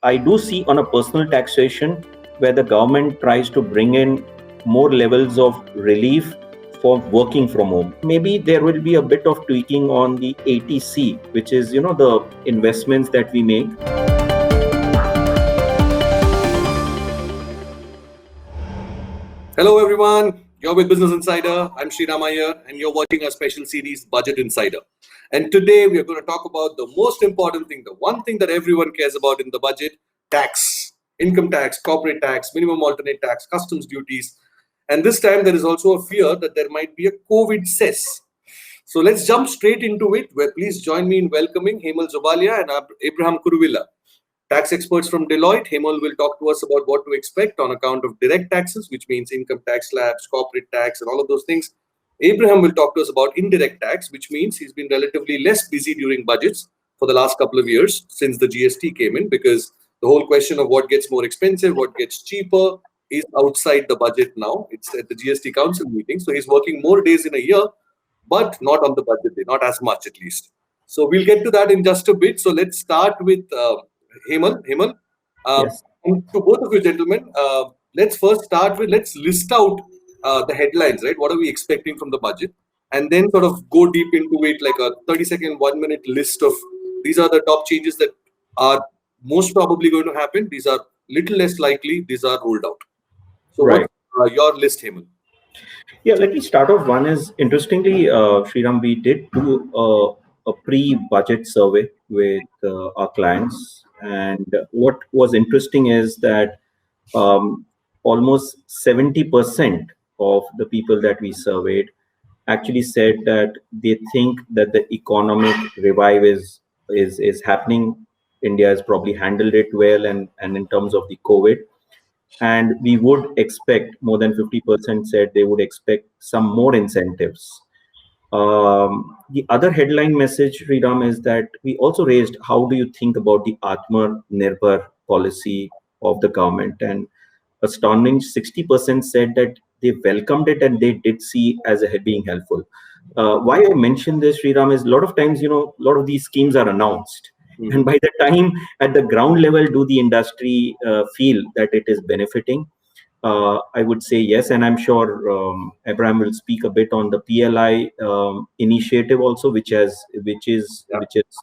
I do see on a personal taxation where the government tries to bring in more levels of relief for working from home. Maybe there will be a bit of tweaking on the ATC, which is, the investments that we make. Hello everyone, you're with Business Insider. I'm Sriram Iyer and you're watching our special series Budget Insider. And today we are going to talk about the most important thing, the one thing that everyone cares about in the budget, tax, income tax, corporate tax, minimum alternate tax, customs duties. And this time there is also a fear that there might be a COVID cess. So let's jump straight into it, where please join me in welcoming Hemal Zobalia and Abraham Kuruvilla. Tax experts from Deloitte. Hemal will talk to us about what to expect on account of direct taxes, which means income tax slabs, corporate tax, and all of those things. Abraham will talk to us about indirect tax, which means he's been relatively less busy during budgets for the last couple of years since the GST came in, because the whole question of what gets more expensive, what gets cheaper is outside the budget now. It's at the GST Council meeting. So he's working more days in a year, but not on the budget day, not as much at least. So we'll get to that in just a bit. So let's start with Hemal. Yes. To both of you gentlemen, let's first start with, let's list out the headlines, right? What are we expecting from the budget? And then sort of go deep into it, like a 30-second, 1-minute list of these are the top changes that are most probably going to happen. These are little less likely. These are ruled out. So Right. what's your list, Hemal? Yeah, let me start off. One is, interestingly, Sriram, we did do a pre-budget survey with our clients. And what was interesting is that almost 70% of the people that we surveyed actually said that they think that the economic revive is happening. India has probably handled it well, and in terms of the COVID. And we would expect, more than 50% said they would expect some more incentives. The other headline message, Sriram, is that we also raised, how do you think about the Atmanirbhar policy of the government? And astounding 60% said that they welcomed it and they did see as being helpful. Why I mention this, Sriram, is a lot of times, a lot of these schemes are announced. And by the time at the ground level, do the industry feel that it is benefiting? I would say yes, and I'm sure Abraham will speak a bit on the PLI initiative also, which has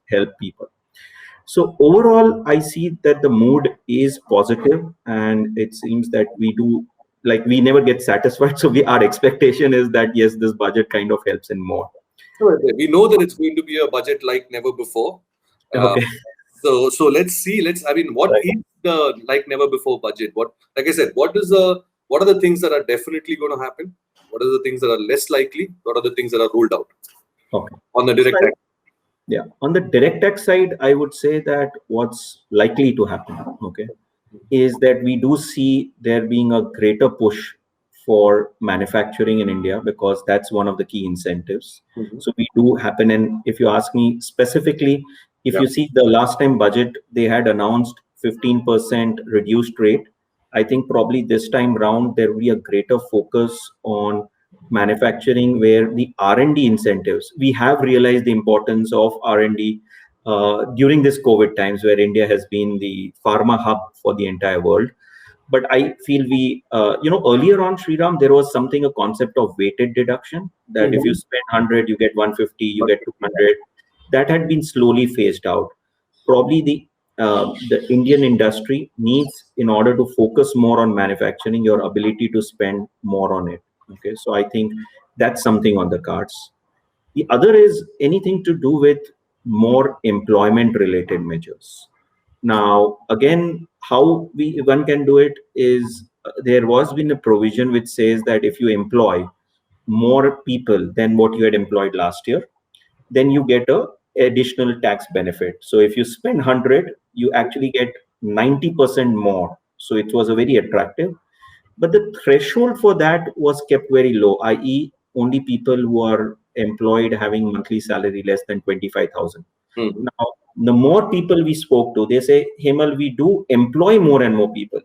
helped people. So overall, I see that the mood is positive, and it seems that we never get satisfied. So our expectation is that yes, this budget kind of helps in more. We know that it's going to be a budget like never before. Okay. So let's see. What Right. is the like never before budget? Like I said, what are the things that are definitely going to happen? What are the things that are less likely? What are the things that are ruled out? Okay. On the direct tax. Yeah, on the direct tax side, I would say that what's likely to happen, okay, is that we do see there being a greater push for manufacturing in India, because that's one of the key incentives. So we do happen, and if you ask me specifically, if you see the last time budget, they had announced 15% reduced rate. I think probably this time round there will be a greater focus on manufacturing, where the R&D incentives, we have realized the importance of R&D during this COVID times, where India has been the pharma hub for the entire world. But I feel earlier on, Sriram, there was a concept of weighted deduction, that if you spend 100, you get 150, you get 200. That had been slowly phased out. Probably the Indian industry needs, in order to focus more on manufacturing, your ability to spend more on it. Okay, so I think that's something on the cards. The other is anything to do with more employment related measures. Now, again, how one can do it is, there was been a provision which says that if you employ more people than what you had employed last year, then you get a additional tax benefit. So if you spend 100, you actually get 90% more. So it was a very attractive. But the threshold for that was kept very low, i.e., only people who are employed having monthly salary less than 25,000. Now, the more people we spoke to, they say, Hemal, we do employ more and more people.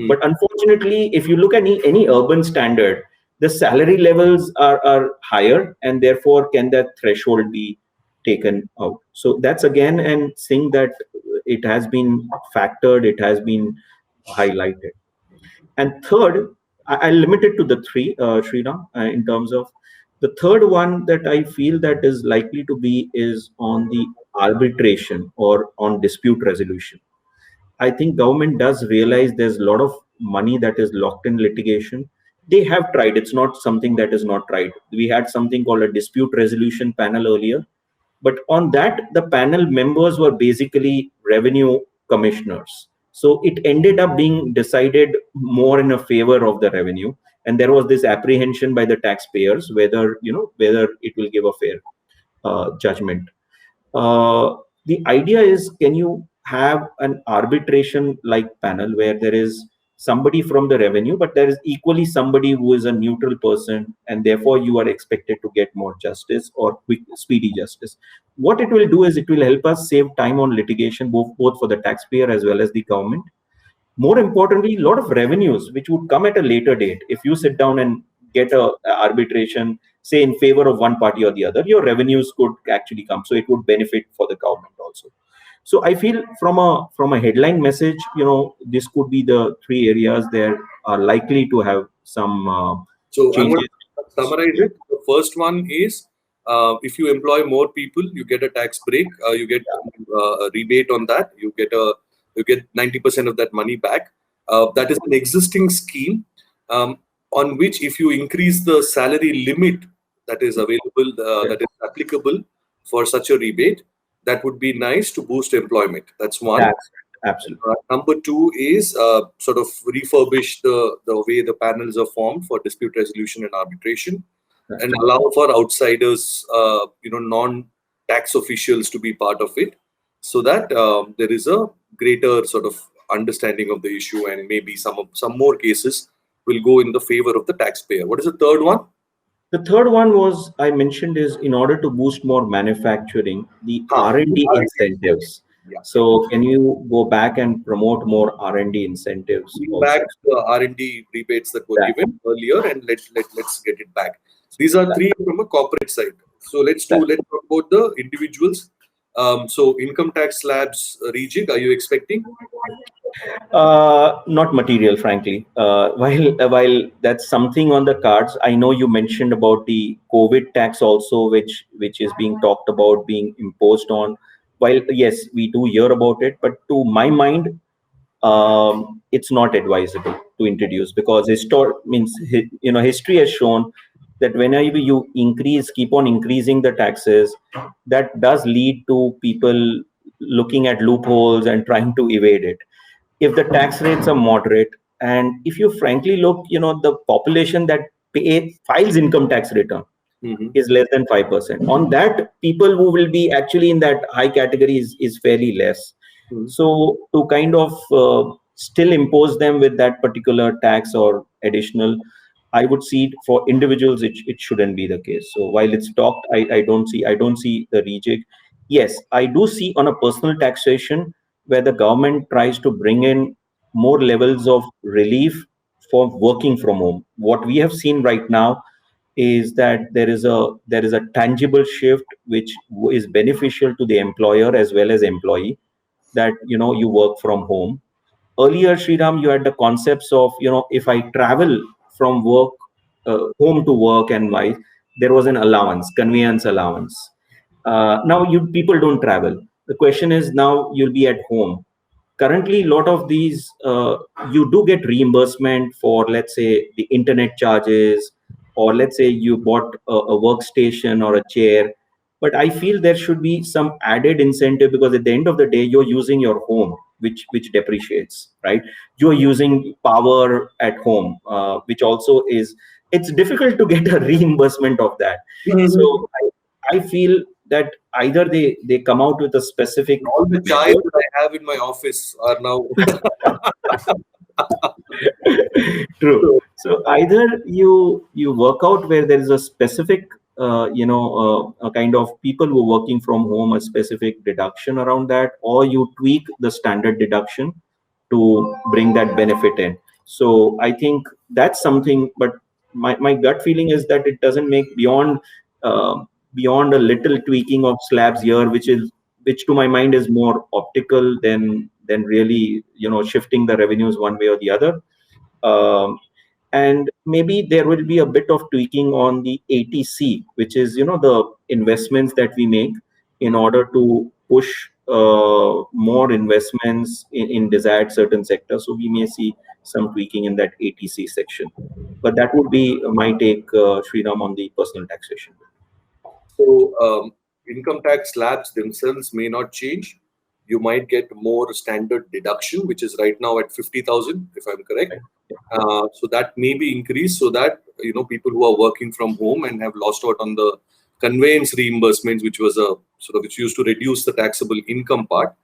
But unfortunately, if you look at any urban standard, the salary levels are higher, and therefore can that threshold be taken out? So that's again and thing that it has been factored, it has been highlighted. And third, I'll limit it to the three, Sriram, in terms of the third one that I feel that is likely to be is on the arbitration or on dispute resolution. I think government does realize there's a lot of money that is locked in litigation. They have tried. It's not something that is not tried. We had something called a dispute resolution panel earlier, but on that, the panel members were basically revenue commissioners. So it ended up being decided more in a favor of the revenue, and there was this apprehension by the taxpayers whether whether it will give a fair judgment. The idea is, can you have an arbitration like panel where there is somebody from the revenue, but there is equally somebody who is a neutral person, and therefore you are expected to get more justice or quick, speedy justice. What it will do is it will help us save time on litigation, both for the taxpayer as well as the government. More importantly, a lot of revenues which would come at a later date. If you sit down and get a arbitration, say in favor of one party or the other, your revenues could actually come. So it would benefit for the government also. So I feel from a headline message, this could be the three areas that are likely to have some So I'm changes. going to summarize it. The first one is if you employ more people, you get a tax break. You get a rebate on that. You get 90% of that money back. That is an existing scheme on which, if you increase the salary limit that is available, that is applicable for such a rebate, that would be nice to boost employment. That's one. Absolutely. Number two is sort of refurbish the way the panels are formed for dispute resolution and arbitration, and allow for outsiders, non-tax officials to be part of it, so that there is a greater sort of understanding of the issue, and maybe some more cases will go in the favor of the taxpayer. What is the third one? The third one was I mentioned is in order to boost more manufacturing, the R&D incentives. Yeah. So can you go back and promote more R&D incentives? Back the R&D rebates that were given earlier, and let's get it back. These are three from a corporate side. So let's talk about the individuals. So income tax slabs rejig, are you expecting? Not material, frankly. While that's something on the cards, I know you mentioned about the COVID tax also, which is being talked about being imposed on. While yes, we do hear about it, but to my mind, it's not advisable to introduce, because history has shown that whenever you keep on increasing the taxes, that does lead to people looking at loopholes and trying to evade it. If the tax rates are moderate, and if you frankly look, the population that files income tax return is less than 5%. On that, people who will be actually in that high category is fairly less. So to kind of still impose them with that particular tax or additional, I would see it for individuals, it shouldn't be the case. So while it's talked, I don't see the rejig. Yes, I do see on a personal taxation where the government tries to bring in more levels of relief for working from home. What we have seen right now is that there is a tangible shift which is beneficial to the employer as well as employee, that you work from home. Earlier, Sriram, you had the concepts of if I travel from work home to work and why there was an allowance, conveyance allowance. Now people don't travel. The question is, now you'll be at home. Currently, a lot of these you do get reimbursement for, let's say, the internet charges, or let's say you bought a workstation or a chair. But I feel there should be some added incentive, because at the end of the day, you're using your home, which depreciates, right? You're using power at home, which also it's difficult to get a reimbursement of that. So I feel that either they come out with a specific. All the chai that I have in my office are now. True. So either you work out where there is a specific, a kind of people who are working from home, a specific deduction around that, or you tweak the standard deduction to bring that benefit in. So I think that's something, but my gut feeling is that it doesn't make beyond a little tweaking of slabs here, which which to my mind is more optical than really shifting the revenues one way or the other. And maybe there will be a bit of tweaking on the ATC, which is the investments that we make in order to push more investments in desired certain sectors. So we may see some tweaking in that ATC section. But that would be my take, Sriram, on the personal taxation. So income tax slabs themselves may not change. You might get more standard deduction, which is right now at 50,000, if I'm correct. So that may be increased so that people who are working from home and have lost out on the conveyance reimbursements, which was which used to reduce the taxable income part,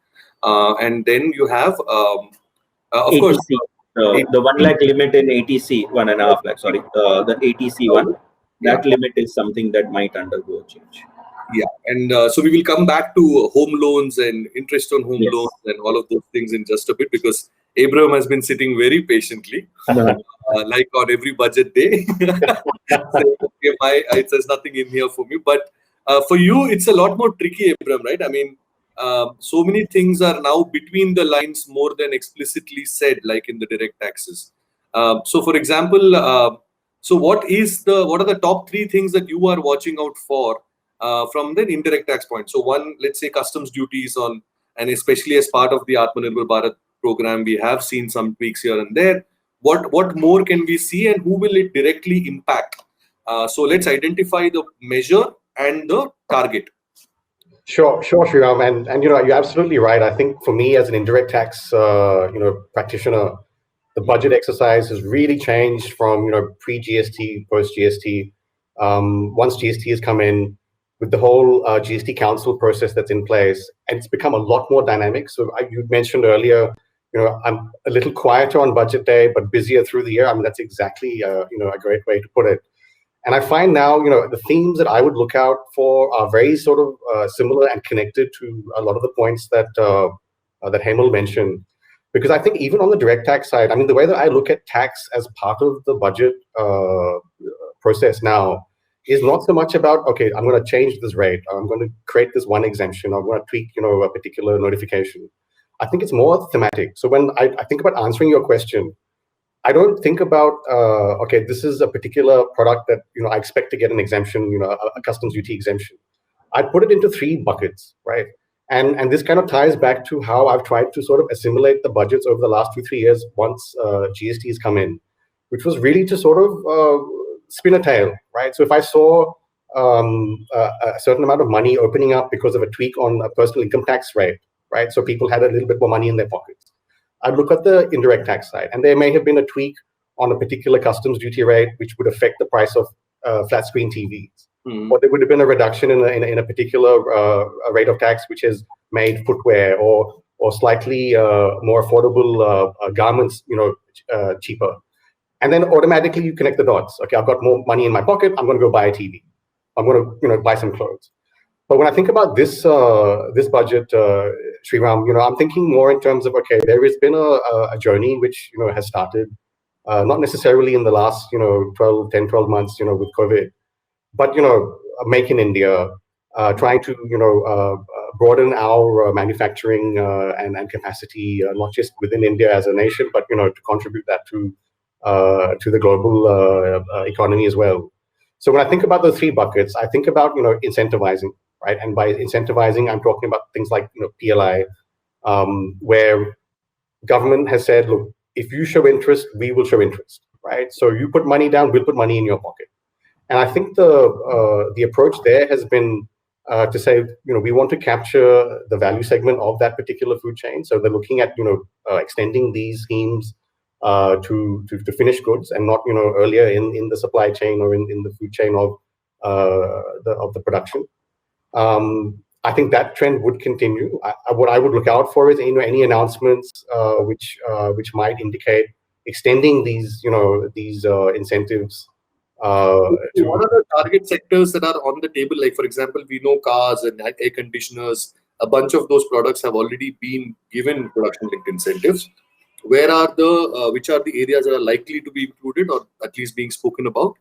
and then you have of ATC, course the 1 lakh limit in ATC, 1.5 lakh. Sorry, the ATC one. That limit is something that might undergo a change. Yeah, and so we will come back to home loans and interest on home loans and all of those things in just a bit, because Abraham has been sitting very patiently, like on every budget day. Saying, okay, there's nothing in here for me. But for you, it's a lot more tricky, Abraham, right? I mean, so many things are now between the lines more than explicitly said, like in the direct taxes. So, for example, so what are the top 3 things that you are watching out for from the indirect tax point? So one, let's say customs duties on, and especially as part of the Atmanirbhar Bharat program, we have seen some tweaks here and there. What more can we see, and who will it directly impact? So let's identify the measure and the target. Sure, Sriram, and you're absolutely right. I think for me as an indirect tax practitioner, the budget exercise has really changed from pre-GST, post-GST. Once GST has come in, with the whole GST Council process that's in place, and it's become a lot more dynamic. So you mentioned earlier, I'm a little quieter on budget day, but busier through the year. I mean, that's exactly a great way to put it. And I find now, the themes that I would look out for are very sort of similar and connected to a lot of the points that that Hemal mentioned. Because I think even on the direct tax side, I mean, the way that I look at tax as part of the budget process now is not so much about, okay, I'm going to change this rate, or I'm going to create this one exemption, or I'm going to tweak, a particular notification. I think it's more thematic. So when I think about answering your question, I don't think about, okay, this is a particular product that, I expect to get an exemption, a customs duty exemption. I put it into 3 buckets, right? And this kind of ties back to how I've tried to sort of assimilate the budgets over the last 2-3 years once GST has come in, which was really to sort of spin a tail, right? So if I saw a certain amount of money opening up because of a tweak on a personal income tax rate, right? So people had a little bit more money in their pockets. I'd look at the indirect tax side, and there may have been a tweak on a particular customs duty rate, which would affect the price of flat screen TVs. Or there would have been a reduction in a particular rate of tax, which has made footwear or slightly more affordable garments, cheaper. And then automatically you connect the dots. Okay, I've got more money in my pocket. I'm going to go buy a TV. I'm going to buy some clothes. But when I think about this this budget, Sriram, I'm thinking more in terms of, okay, there has been a journey which has started, not necessarily in the last 10-12 months, with COVID, but make in India, trying to broaden our manufacturing and capacity, not just within India as a nation, but to contribute that to the global economy as well. So when I think about those 3 buckets, I think about incentivizing, right? And by incentivizing, I'm talking about things like PLI, where government has said, look, if you show interest, we will show interest, right? So you put money down, we'll put money in your pocket. And I think the approach there has been to say, we want to capture the value segment of that particular food chain. So they're looking at extending these schemes to finished goods, and not earlier in the supply chain or in the food chain of the production. I think that trend would continue. What I would look out for is any announcements which might indicate extending these incentives. What are the target sectors that are on the table? Like, for example, we know cars and air conditioners. A bunch of those products have already been given production-linked incentives. Which are the areas that are likely to be included, or at least being spoken about?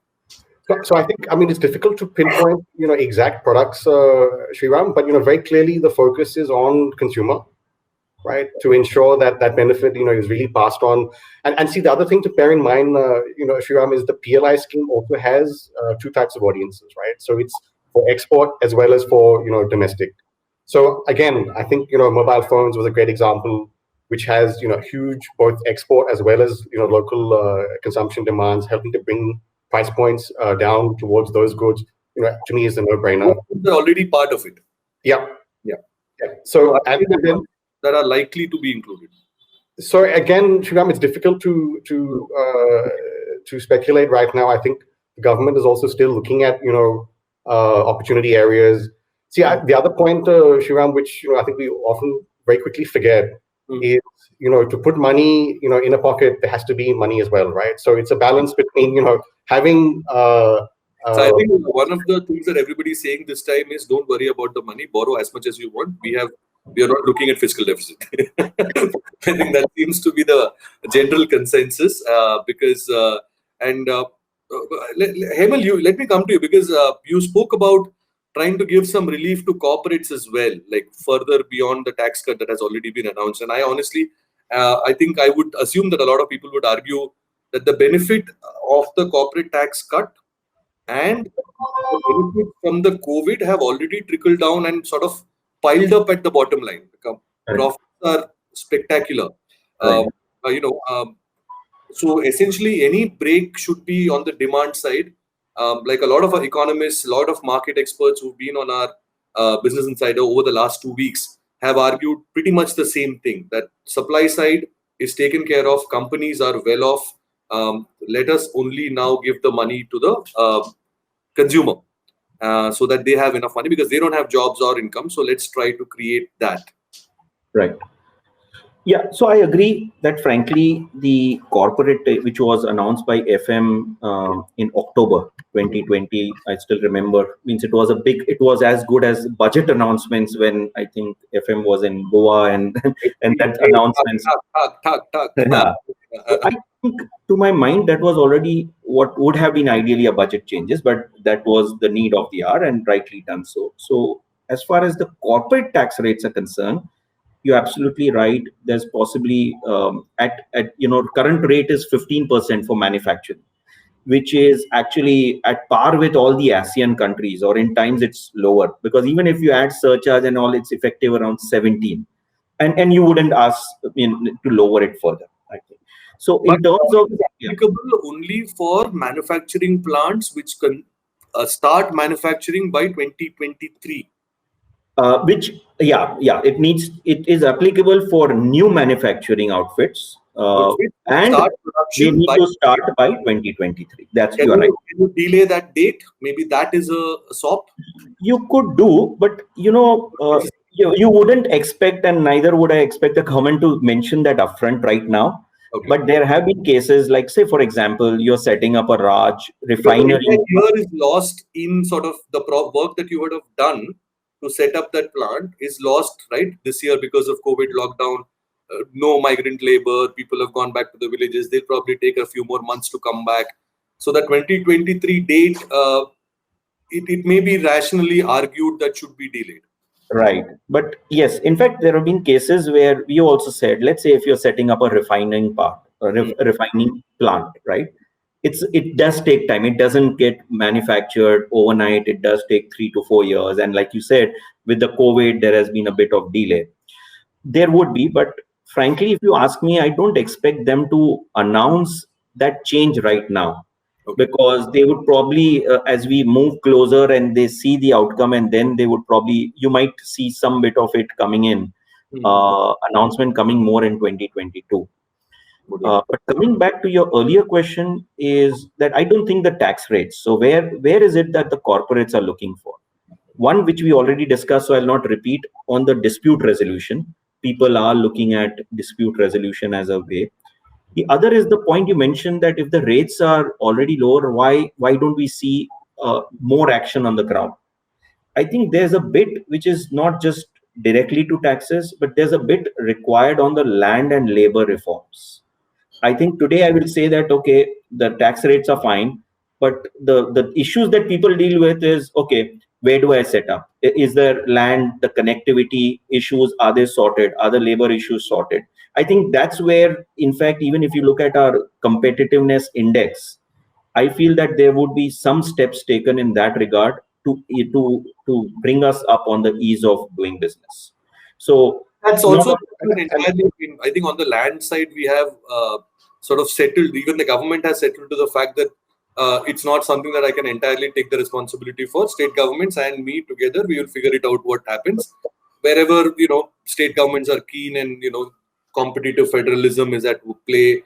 So I think, I mean, it's difficult to pinpoint, exact products, Sriram, but, very clearly the focus is on consumer, right? To ensure that that benefit, is really passed on. And see, the other thing to bear in mind, Sriram, is the PLI scheme also has two types of audiences, right? So it's for export as well as for, domestic. So again, I think, mobile phones was a great example, which has, huge both export as well as, local consumption demands, helping to bring price points down towards those goods, to me is a no-brainer. They're already part of it. Yeah. Yeah. So, and then that are likely to be included. So again, Sriram, it's difficult to speculate right now. I think the government is also still looking at opportunity areas. See, the other point, Sriram, which I think we often very quickly forget is to put money in a pocket, there has to be money as well, right? So it's a balance between having. So I think one of the things that everybody's saying this time is don't worry about the money, borrow as much as you want. We are not looking at fiscal deficit. I think that seems to be the general consensus because Hemal, let me come to you because you spoke about trying to give some relief to corporates as well, like further beyond the tax cut that has already been announced. And I honestly, I think I would assume that a lot of people would argue that the benefit of the corporate tax cut and the benefit from the COVID have already trickled down and sort of piled up at the bottom line. Profits are spectacular. So essentially, any break should be on the demand side. Like a lot of our economists, a lot of market experts who've been on our Business Insider over the last 2 weeks have argued pretty much the same thing, that supply side is taken care of, companies are well off. Let us only now give the money to the consumer so that they have enough money because they don't have jobs or income. So let's try to create that. Right. Yeah, so I agree that frankly, the corporate, which was announced by FM in October 2020, I still remember, means it was as good as budget announcements when I think FM was in Goa and that announcements. I think to my mind, that was already what would have been ideally a budget changes, but that was the need of the hour and rightly done so. So as far as the corporate tax rates are concerned, you're absolutely right. There's possibly at current rate is 15% for manufacturing, which is actually at par with all the ASEAN countries, or in times it's lower because even if you add surcharge and all, it's effective around 17, and you wouldn't ask to lower it further. I think so. In terms of applicable only for manufacturing plants which can start manufacturing by 2023. It is applicable for new manufacturing outfits, and they need to start by 2023. That's you are right. Can you delay that date? Maybe that is a SOP. You could do, but you wouldn't expect, and neither would I expect the government to mention that upfront right now. Okay. But there have been cases like, say, for example, you're setting up a Raj refinery. A year is lost in sort of the work that you would have done to set up that plant is lost, right? This year because of COVID lockdown, no migrant labor, people have gone back to the villages. They'll probably take a few more months to come back. So the 2023 date, it may be rationally argued that should be delayed. Right. But yes, in fact, there have been cases where we also said, let's say if you're setting up a refining refining plant, right? It does take time. It doesn't get manufactured overnight. It does take 3 to 4 years. And like you said, with the COVID, there has been a bit of delay. There would be, but frankly, if you ask me, I don't expect them to announce that change right now. Okay. Because they would probably, as we move closer and they see the outcome, and then they would probably, you might see some bit of it coming in, announcement coming more in 2022. But coming back to your earlier question is that I don't think the tax rates. So where is it that the corporates are looking for? One, which we already discussed, so I'll not repeat, on the dispute resolution. People are looking at dispute resolution as a way. The other is the point you mentioned that if the rates are already lower, why don't we see more action on the ground? I think there's a bit which is not just directly to taxes, but there's a bit required on the land and labor reforms. I think today I will say that, okay, the tax rates are fine. But the issues that people deal with is, okay, where do I set up? Is there land, the connectivity issues, are they sorted? Are the labor issues sorted? I think that's where, in fact, even if you look at our competitiveness index, I feel that there would be some steps taken in that regard to bring us up on the ease of doing business. So That's also entirely. I think on the land side, we have sort of settled. Even the government has settled to the fact that it's not something that I can entirely take the responsibility for. State governments and me together, we will figure it out what happens. Wherever state governments are keen and competitive federalism is at play,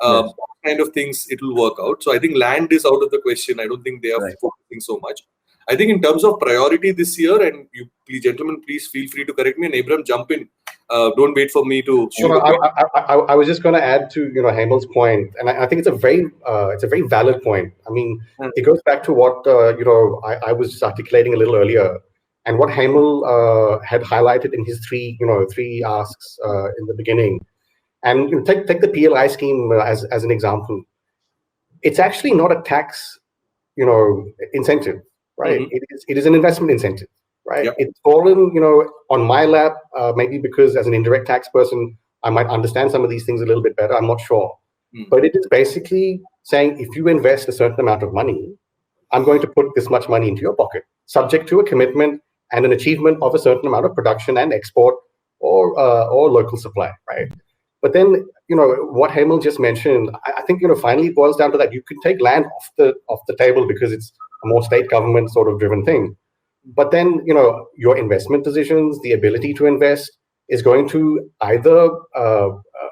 Yes. kind of things, it will work out. So I think land is out of the question. I don't think they are Right. focusing so much. I think in terms of priority this year, and you, please, gentlemen, please feel free to correct me, and Abram, jump in. Don't wait for me to shoot. I was just going to add to Hemal's point, and I think it's a very valid point. I mean, it goes back to what I was just articulating a little earlier, and what Hemal had highlighted in his three asks in the beginning. And take the PLI scheme as an example. It's actually not a tax incentive, right? Mm-hmm. It is an investment incentive. Right. Yep. It's fallen, on my lap, maybe because as an indirect tax person, I might understand some of these things a little bit better. I'm not sure. But it is basically saying, if you invest a certain amount of money, I'm going to put this much money into your pocket, subject to a commitment and an achievement of a certain amount of production and export or local supply. Right. But then, what Hemal just mentioned, I think, finally it boils down to that you can take land off the table because it's a more state government sort of driven thing. But then, your investment decisions, the ability to invest is going to either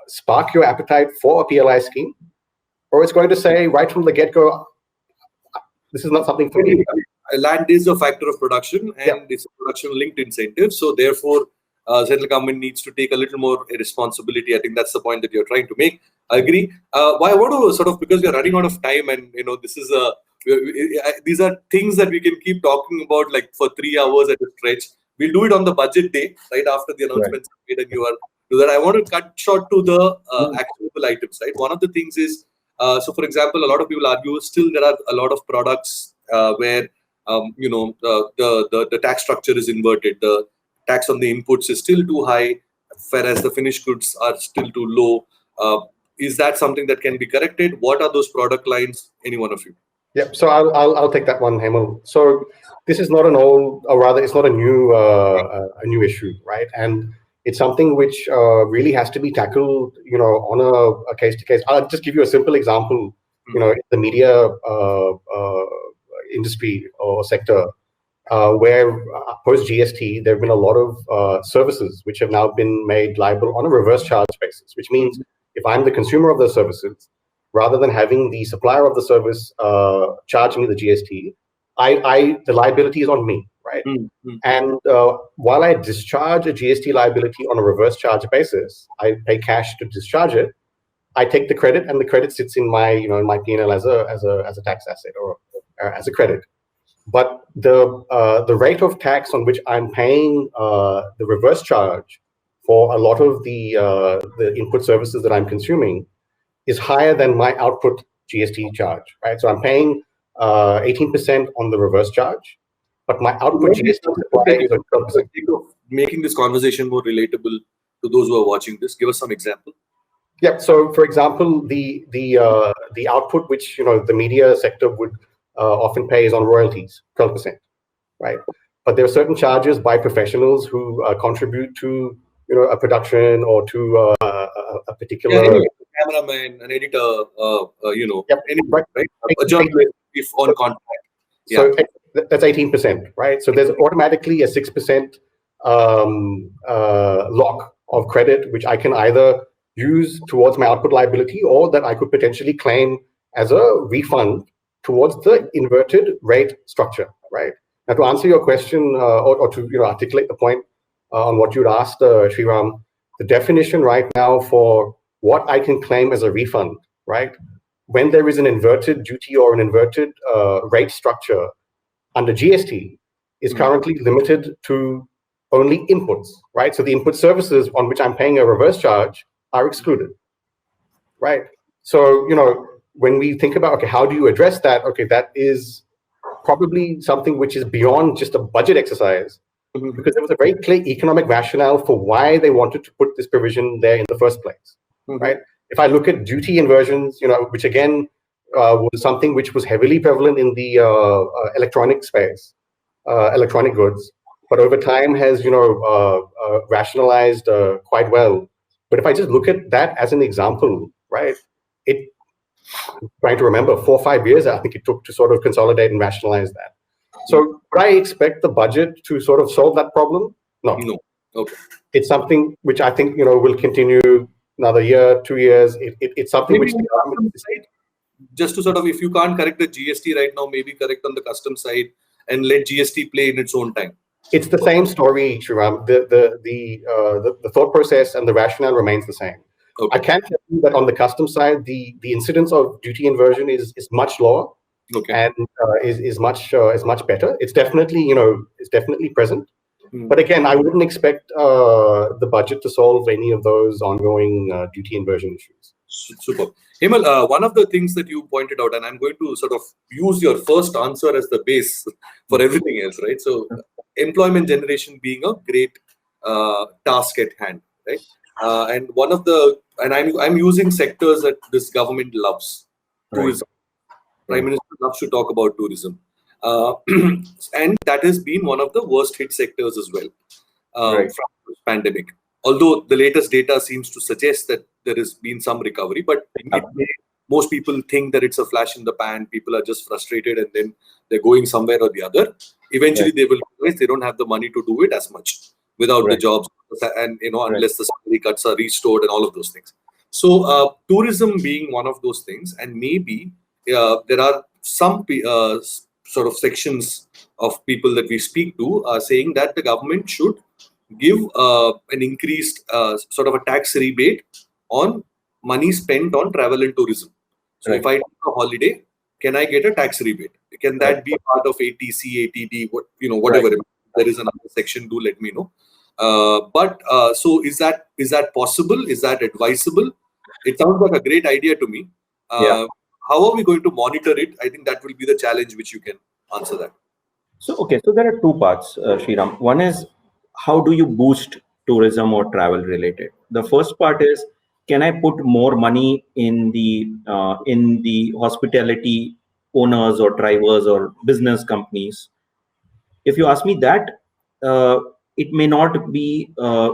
spark your appetite for a PLI scheme, or it's going to say right from the get-go, this is not something for me. Land is a factor of production, and it's a production-linked incentive. So therefore, central government needs to take a little more responsibility. I think that's the point that you're trying to make. I agree. Why I want to sort of, because we're running out of time, and this is these are things that we can keep talking about like for 3 hours at a stretch. We'll do it on the budget day, right after the announcements are made, and you are do that. I want to cut short to the actionable items, right? One of the things is, so for example, a lot of people argue still there are a lot of products where the tax structure is inverted. The tax on the inputs is still too high, whereas the finished goods are still too low. Is that something that can be corrected? What are those product lines? Any one of you? Yeah, so I'll take that one, Hemal. So this is not an old, or rather, it's not a new issue, right? And it's something which really has to be tackled, on a case to case. I'll just give you a simple example. In the media industry or sector, where post GST there have been a lot of services which have now been made liable on a reverse charge basis, which means if I'm the consumer of those services, rather than having the supplier of the service charge me the GST, the liability is on me, right? And while I discharge a GST liability on a reverse charge basis, I pay cash to discharge it. I take the credit, and the credit sits in my in my P&L as a tax asset or as a credit. But the rate of tax on which I'm paying the reverse charge for a lot of the input services that I'm consuming is higher than my output GST charge, right? So I'm paying 18% on the reverse charge, but my output GST supply is at 12%. Making this conversation more relatable to those who are watching this, give us some example. Yeah. So, for example, the output which the media sector would often pay is on royalties, 12%, right? But there are certain charges by professionals who contribute to a production or to a particular cameraman, an editor, anyone, right? A journalist, if on contract. So that's 18%, right? So there's automatically a 6% lock of credit, which I can either use towards my output liability, or that I could potentially claim as a refund towards the inverted rate structure, right? Now, to answer your question or to articulate the point on what you'd asked, Sriram, the definition right now for what I can claim as a refund, right? When there is an inverted duty or an inverted rate structure under GST is currently limited to only inputs, right? So the input services on which I'm paying a reverse charge are excluded, right? So, when we think about, okay, how do you address that? Okay, that is probably something which is beyond just a budget exercise, because there was a very clear economic rationale for why they wanted to put this provision there in the first place, right? If I look at duty inversions, which again was something which was heavily prevalent in the electronic space, electronic goods, but over time has rationalized quite well. But if I just look at that as an example, right, I'm trying to remember 4 or 5 years I think it took to sort of consolidate and rationalize that. So would I expect the budget to sort of solve that problem? No. Okay. It's something which I think will continue another year, 2 years. It's something Maybe which the government just to sort of, if you can't correct the GST right now, maybe correct on the custom side and let GST play in its own time. It's the same story, Shriram. The thought process and the rationale remains the same. Okay. I can tell you that on the custom side, the incidence of duty inversion is much lower, and is much better. It's definitely present. But again, I wouldn't expect the budget to solve any of those ongoing duty inversion issues. Super. Hemal, one of the things that you pointed out, and I'm going to sort of use your first answer as the base for everything else, right? So employment generation being a great task at hand, right? And one of the, and I'm using sectors that this government loves. Tourism. Prime Minister loves to talk about tourism. And that has been one of the worst hit sectors as well from the pandemic. Although the latest data seems to suggest that there has been some recovery, but most people think that it's a flash in the pan. People are just frustrated and then they're going somewhere or the other. Eventually, they will realize they don't have the money to do it as much without the jobs, and unless the salary cuts are restored and all of those things. So tourism being one of those things, and maybe there are some sort of sections of people that we speak to are saying that the government should give an increased sort of a tax rebate on money spent on travel and tourism. So if I take a holiday, can I get a tax rebate? Can that be part of ATC, ATD, whatever? There is another section, do let me know. So is that possible? Is that advisable? It sounds like a great idea to me. How are we going to monitor it? I think that will be the challenge which you can answer that. So there are two parts, Shriram. One is, how do you boost tourism or travel related? The first part is, can I put more money in the hospitality owners or drivers or business companies? If you ask me that, it may not be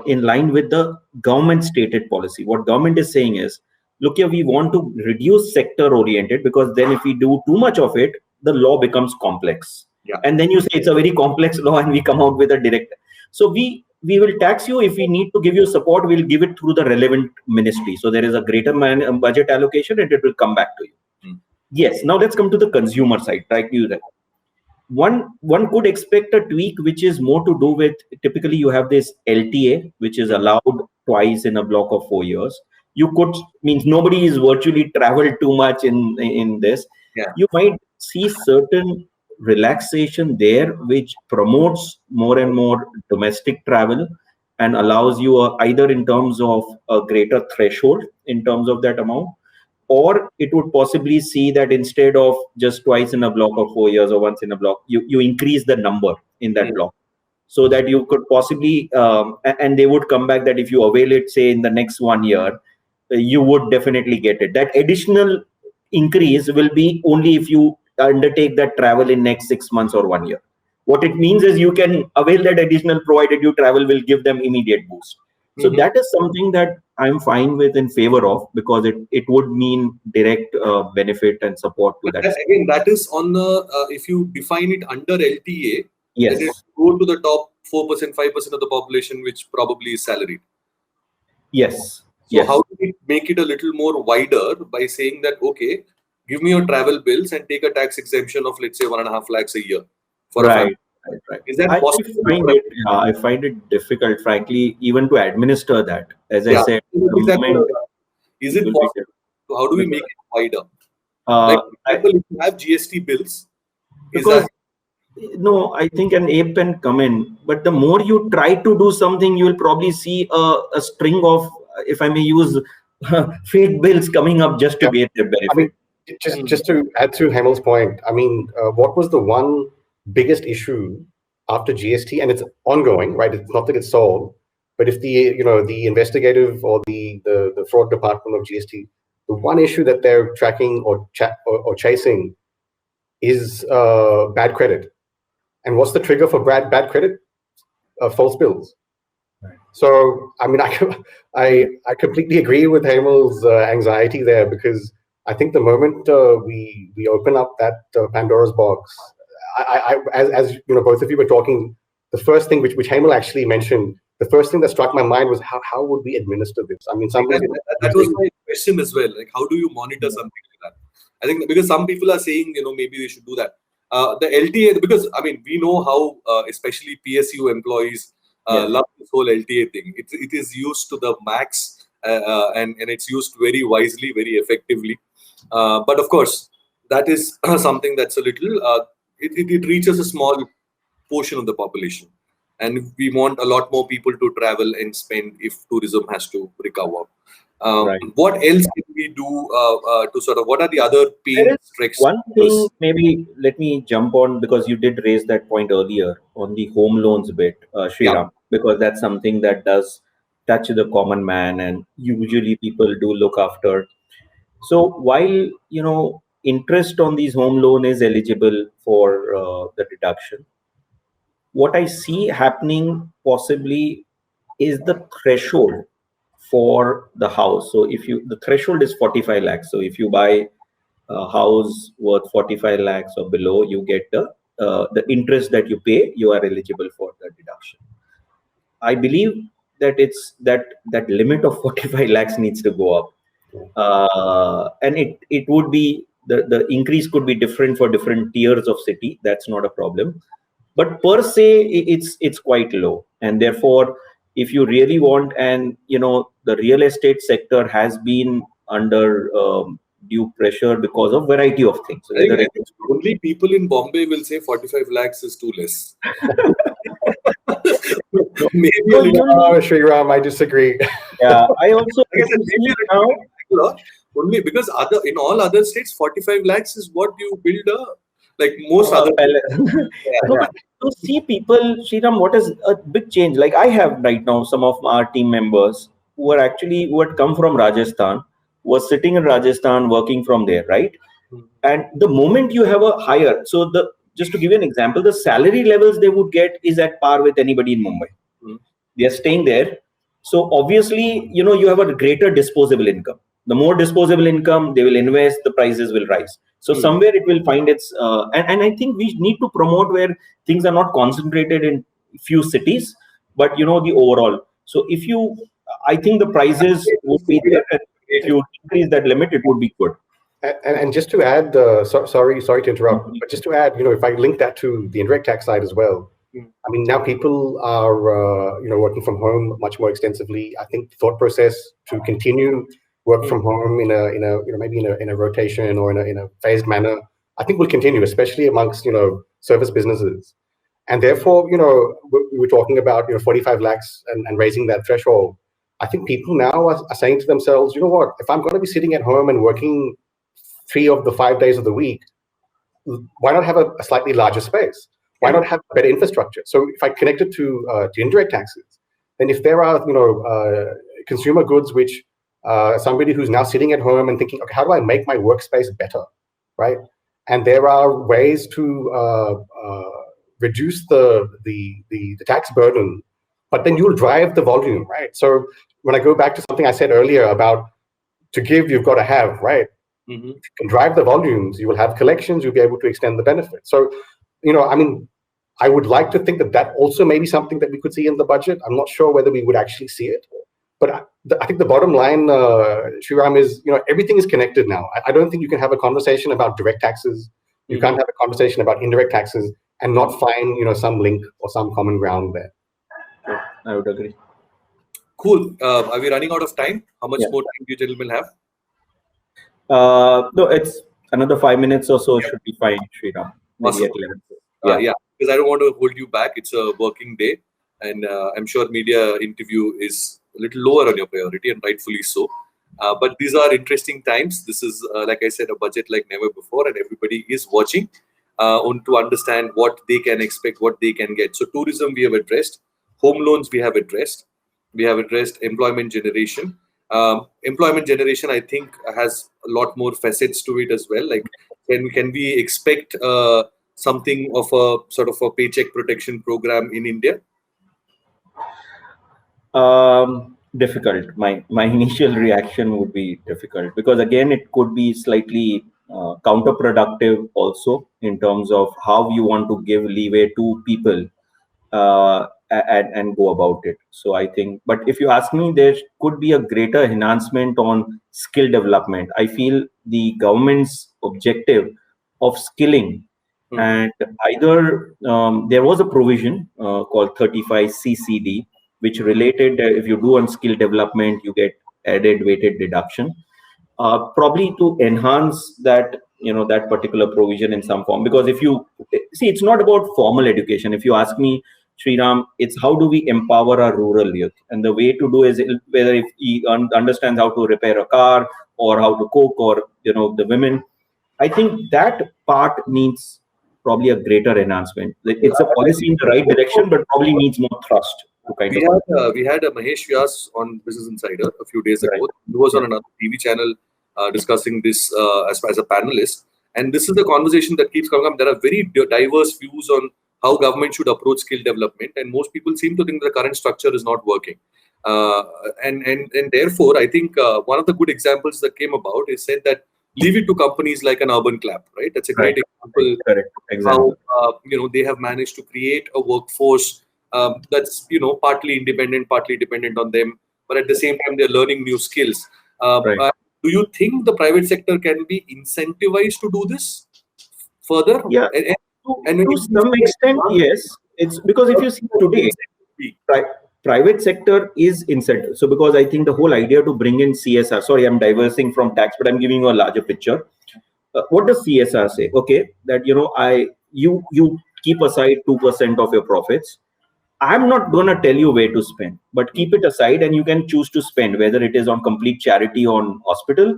in line with the government stated policy. What government is saying is, look here, we want to reduce sector oriented, because then if we do too much of it, the law becomes complex. And then you say it's a very complex law and we come out with a direct. So we will tax you. If we need to give you support, we'll give it through the relevant ministry. So there is a greater budget allocation and it will come back to you. Yes. Now let's come to the consumer side. Right? One could expect a tweak which is more to do with, typically you have this LTA, which is allowed twice in a block of 4 years. You could, means nobody is virtually traveled too much in this. You might see certain relaxation there, which promotes more and more domestic travel and allows you either in terms of a greater threshold in terms of that amount, or it would possibly see that instead of just twice in a block of 4 years or once in a block, you increase the number in that block, so that you could possibly and they would come back that if you avail it, say in the next 1 year, you would definitely get it. That additional increase will be only if you undertake that travel in next 6 months or 1 year. What it means is you can avail that additional provided you travel, will give them immediate boost. So that is something that I'm fine with, in favor of, because it would mean direct benefit and support to that. Again, that is on the, if you define it under LTA, then it go to the top 4%, 5% of the population, which probably is salaried. So how do we make it a little more wider by saying that, okay, give me your travel bills and take a tax exemption of, let's say, 1.5 lakhs a year for a family? Is that possible? I find it difficult, frankly, even to administer that. As I said, is it possible? So how do we make it wider? Like, for example, if you have GST bills, no, I think an ape can come in, but the more you try to do something, you will probably see a string of, if I may use, fake bills coming up just to get the benefit. Just to add to Hemal's point, I mean, what was the one biggest issue after GST, and it's ongoing, right? It's not that it's solved, but if the investigative or the fraud department of GST, the one issue that they're tracking or chasing is bad credit. And what's the trigger for bad credit? False bills. Right. So, I mean, I completely agree with Hemal's anxiety there, because I think the moment we open up that Pandora's box, as you know, both of you were talking, the first thing which Hemal actually mentioned, the first thing that struck my mind was how would we administer this? I mean, that was my question as well. Like, how do you monitor something like that? I think because some people are saying, maybe we should do that. The LTA, because I mean, we know how especially PSU employees love this whole LTA thing. It is used to the max, and it's used very wisely, very effectively. But of course, that is something that's a little. It reaches a small portion of the population, and we want a lot more people to travel and spend if tourism has to recover. Right. What else can we do to sort of? What are the other pain tricks? One thing, maybe let me jump on, because you did raise that point earlier on the home loans bit, Sriram, because that's something that does touch the common man, and usually people do look after. So while interest on these home loan is eligible for the deduction, what I see happening possibly is the threshold for the house. So if the threshold is 45 lakhs. So if you buy a house worth 45 lakhs or below, you get the interest that you pay, you are eligible for the deduction. I believe that it's that limit of 45 lakhs needs to go up. And it would be, the increase could be different for different tiers of city. That's not a problem. But per se, it's quite low. And therefore, if you really want, and the real estate sector has been under due pressure because of variety of things. So I think only people in Bombay will say 45 lakhs is too less. Maybe Sriram, I disagree. Yeah, I also only because in all other states, 45 lakhs is what you build like most other. To see people, Sriram, what is a big change? Like I have right now some of our team members who had come from Rajasthan, was sitting in Rajasthan working from there, right? And the moment you have a higher, so just to give you an example, the salary levels they would get is at par with anybody in Mumbai. They are staying there. So obviously, you have a greater disposable income. The more disposable income, they will invest, the prices will rise. So somewhere it will find its, and I think we need to promote where things are not concentrated in few cities, but the overall. So I think the prices would be there. And if you increase that limit, it would be good. And just to add, sorry to interrupt, but just to add, if I link that to the indirect tax side as well, I mean, now people are, working from home much more extensively. I think the thought process to continue work from home maybe in a rotation or in a phased manner, I think will continue, especially amongst, service businesses. And therefore, we were talking about, 45 lakhs and raising that threshold. I think people now are saying to themselves, you know what, if I'm going to be sitting at home and working 3 of the 5 days of the week, why not have a slightly larger space? Why not have better infrastructure? So if I connect it to indirect taxes, then if there are, consumer goods which somebody who's now sitting at home and thinking, okay, how do I make my workspace better, right? And there are ways to reduce the tax burden, but then you'll drive the volume, right? So when I go back to something I said earlier about to give, you've got to have, right? If you can drive the volumes, you will have collections, you'll be able to extend the benefit. So, I mean, I would like to think that also may be something that we could see in the budget. I'm not sure whether we would actually see it. But I think the bottom line, Sriram, is, everything is connected now. I don't think you can have a conversation about direct taxes. You can't have a conversation about indirect taxes and not find, some link or some common ground there. I would agree. Cool. Are we running out of time? How much more time do you gentlemen have? No, it's another 5 minutes or so should be fine, Sriram. Awesome. Yeah, because I don't want to hold you back. It's a working day, and I'm sure media interview is a little lower on your priority, and rightfully so. But these are interesting times. This is, like I said, a budget like never before, and everybody is watching to understand what they can expect, what they can get. So tourism we have addressed, home loans we have addressed, employment generation. Employment generation, I think, has a lot more facets to it as well. Like, can we expect something of a sort of a paycheck protection program in India? Difficult. My initial reaction would be difficult, because again, it could be slightly counterproductive also in terms of how you want to give leeway to people and go about it. So I think, but if you ask me, there could be a greater enhancement on skill development. I feel the government's objective of skilling, and either there was a provision called 35 CCD, which related that if you do on skill development, you get added weighted deduction, probably to enhance that, that particular provision in some form. Because if you see, it's not about formal education. If you ask me, Sriram, it's how do we empower our rural youth, and the way to do is whether if he understands how to repair a car or how to cook, or the women. I think that part needs probably a greater enhancement. Like, it's a policy in the right direction, but probably needs more thrust. We had Mahesh Vyas on Business Insider a few days ago. He was on another TV channel discussing this as a panelist. And this is the conversation that keeps coming up. There are very diverse views on how government should approach skill development. And most people seem to think the current structure is not working. And therefore, I think one of the good examples that came about is said that leave it to companies like an Urban Clap, right? That's a great example. Correct. Exactly. How they have managed to create a workforce that's partly independent, partly dependent on them, but at the same time they're learning new skills. Do you think the private sector can be incentivized to do this further? Yeah, and to some extent, yes. It's because if you see today, private sector is incentive. So because I think the whole idea to bring in CSR. Sorry, I'm diversing from tax, but I'm giving you a larger picture. What does CSR say? Okay, that you keep aside 2% of your profits. I'm not going to tell you where to spend, but keep it aside and you can choose to spend, whether it is on complete charity on hospital,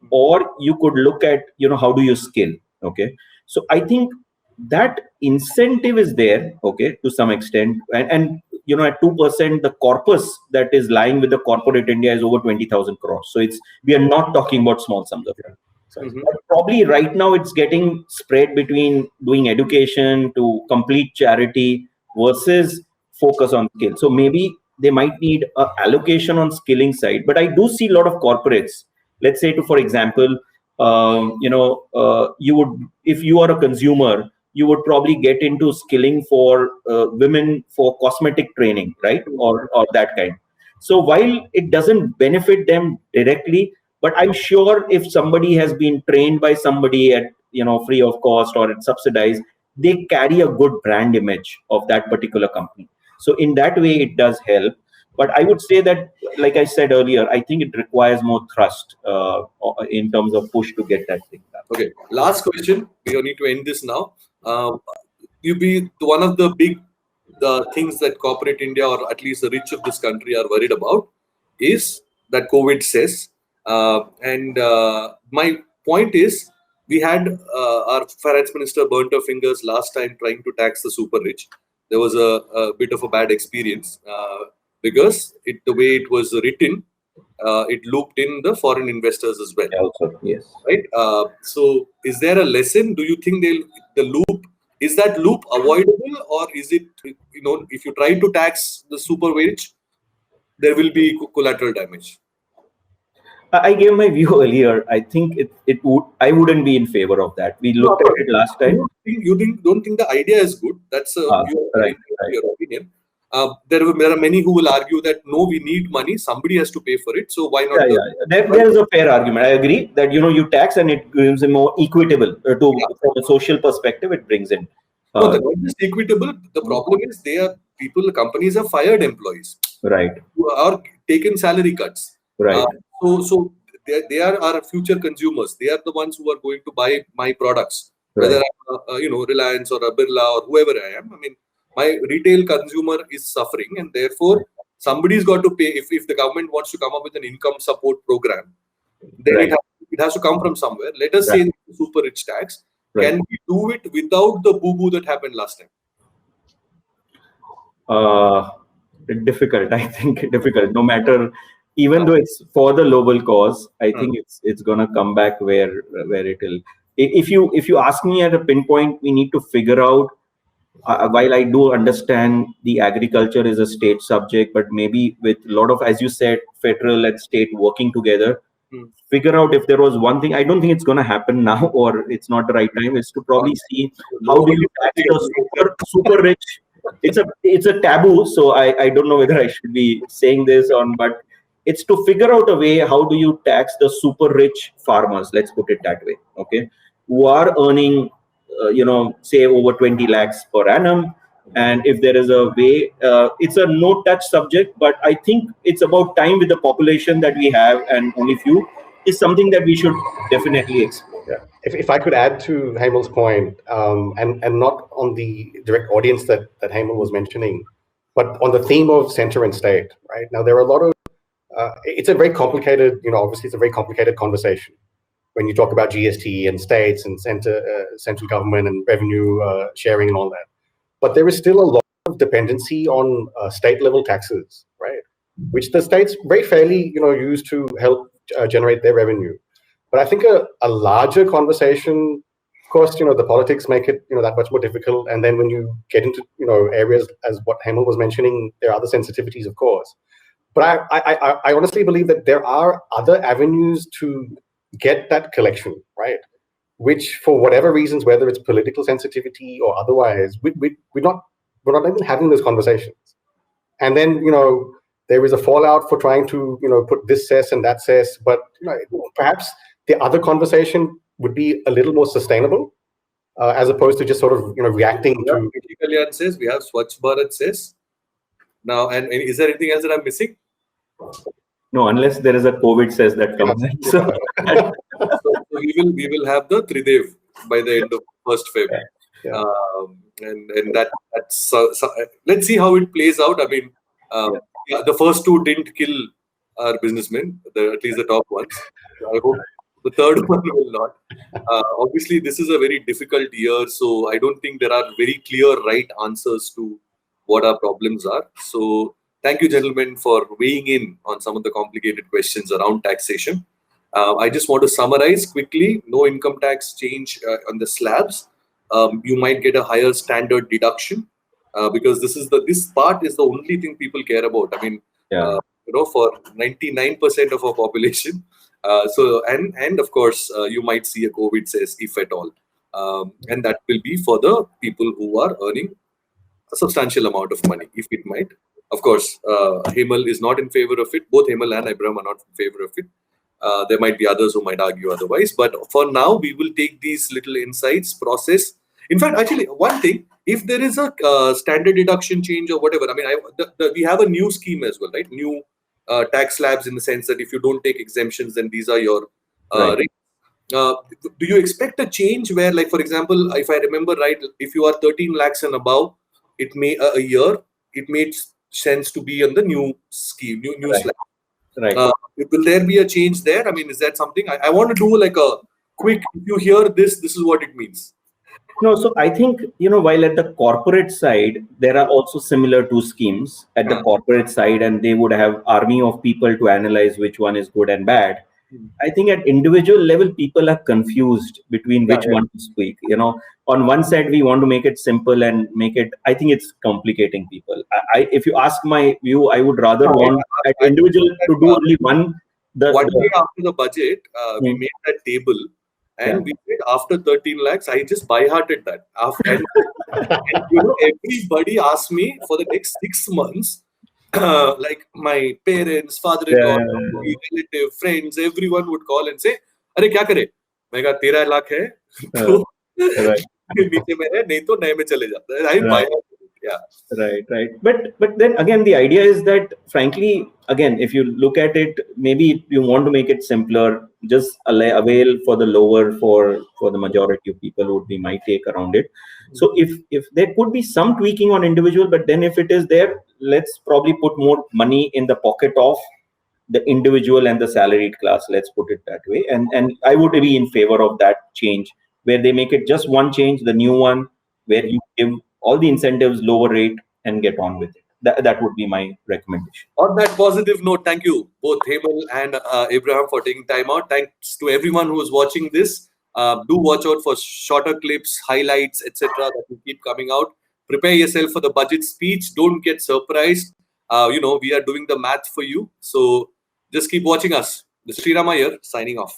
or you could look at, how do you skill? Okay. So I think that incentive is there, okay, to some extent. And at 2%, the corpus that is lying with the corporate India is over 20,000 crores. So we are not talking about small sums of money. But probably right now it's getting spread between doing education to complete charity versus focus on skill. So maybe they might need an allocation on skilling side. But I do see a lot of corporates, let's say for example, you would, if you are a consumer, you would probably get into skilling for women for cosmetic training, right? Or that kind. So while it doesn't benefit them directly, but I'm sure if somebody has been trained by somebody at, free of cost or at subsidized, they carry a good brand image of that particular company. So in that way, it does help. But I would say that, like I said earlier, I think it requires more thrust in terms of push to get that thing done. Okay, last question. We need to end this now. One of the big things that corporate India, or at least the rich of this country, are worried about is that COVID says. My point is, we had our finance minister burnt her fingers last time trying to tax the super rich. There was a bit of a bad experience because the way it was written, it looped in the foreign investors as well. Also, yes. Right. So, is there a lesson? Do you think is that loop avoidable, or is it, if you try to tax the super rich, there will be collateral damage? I gave my view earlier. I think I wouldn't be in favor of that. We looked at it last time. Don't think the idea is good. That's your opinion. There are many who will argue that no, we need money. Somebody has to pay for it. So why not? There is a fair argument. I agree that you tax and it gives a more equitable from a social perspective. It brings in. No, they're not just equitable. The problem is companies have fired employees. Right. Who are taken salary cuts. Right. So they are our future consumers. They are the ones who are going to buy my products, whether I'm Reliance or a Birla or whoever I am. I mean, my retail consumer is suffering, and therefore somebody's got to pay. If the government wants to come up with an income support program, then Right. it has to come from somewhere. Let us say super rich tax. Right. Can we do it without the boo-boo that happened last time? Difficult. I think difficult. No matter, even though it's for the global cause, I think it's gonna come back where it'll. If you ask me at a pinpoint, we need to figure out. While I do understand the agriculture is a state subject, but maybe with a lot of, as you said, federal and state working together, figure out if there was one thing. I don't think it's going to happen now, or it's not the right time. Is to probably see how do you tax the super rich. It's a taboo, so I don't know whether I should be saying this on, but it's to figure out a way how do you tax the super rich farmers. Let's put it that way. Okay, who are earning say over 20 lakhs per annum. And if there is a way, it's a no touch subject, but I think it's about time with the population that we have and only few is something that we should definitely explore. Yeah. If I could add to Hemal's point, and not on the direct audience that Hemal was mentioning, but on the theme of center and state, right? Now, there are a lot of, it's a very complicated, obviously it's a very complicated conversation when you talk about GST and states and central government and revenue sharing and all that. But there is still a lot of dependency on state level taxes, right? Which the states very fairly, use to help generate their revenue. But I think a larger conversation, of course, the politics make it, that much more difficult. And then when you get into, areas as what Hemal was mentioning, there are other sensitivities, of course. But I honestly believe that there are other avenues to get that collection, right? Which, for whatever reasons, whether it's political sensitivity or otherwise, we're not even having those conversations. And then, there is a fallout for trying to, put this cess and that cess. But perhaps the other conversation would be a little more sustainable, as opposed to just sort of, reacting to. Kalyan says we have Swachh Bharat says. Now, and is there anything else that I'm missing? No, unless there is a COVID says that comes in. So we will have the Tridev by the end of first February. Yeah. And that's let's see how it plays out. I mean, the first two didn't kill our businessmen, at least the top ones. I hope the third one will not. Obviously, this is a very difficult year, so I don't think there are very clear right answers to what our problems are. So thank you, gentlemen, for weighing in on some of the complicated questions around taxation. I just want to summarize quickly. No income tax change on the slabs. You might get a higher standard deduction because this part is the only thing people care about. I mean, for 99% of our population. And of course, you might see a COVID cess, if at all. And that will be for the people who are earning a substantial amount of money, if it might. Of course, Hemal is not in favor of it. Both Hemal and Abraham are not in favor of it. There might be others who might argue otherwise. But for now, we will take these little insights, process. In fact, actually, one thing, if there is a standard deduction change or whatever, I mean, we have a new scheme as well, right? New tax slabs in the sense that if you don't take exemptions, then these are your rates. Do you expect a change where, like, for example, if I remember right, if you are 13 lakhs and above, it may a year, it makes sense to be on the new scheme, new slab. Right. Will there be a change there? I mean, is that something I want to do like a quick? If you hear this is what it means. No, so I think, while at the corporate side, there are also similar two schemes at the corporate side, and they would have army of people to analyze which one is good and bad. I think at individual level, people are confused between which one to speak. On one side, we want to make it simple and make it, I think it's complicating people. If you ask my view, I would rather want at individual to do only one. One day after the budget, we made that table. And we did after 13 lakhs, I just by-hearted that. And everybody asked me for the next 6 months, like my parents, father-in-law, relative, friends, everyone would call and say, "Arey, kya kare?" I got 13 lakh hai. नीचे में है, नहीं तो नए में चले जाता है. I by-hearted it. Yeah. Right. But then again, the idea is that, frankly, again, if you look at it, maybe you want to make it simpler, just avail for the lower for the majority of people would be my take around it. So if there could be some tweaking on individual, but then if it is there, let's probably put more money in the pocket of the individual and the salaried class, let's put it that way. And I would be in favor of that change, where they make it just one change, the new one, where you give all the incentives, lower rate, and get on with it. That would be my recommendation. On that positive note, thank you both Hemal and Abraham for taking time out. Thanks to everyone who is watching this. Do watch out for shorter clips, highlights, etc. that will keep coming out. Prepare yourself for the budget speech. Don't get surprised. We are doing the math for you. So just keep watching us. This is Sriram Iyer signing off.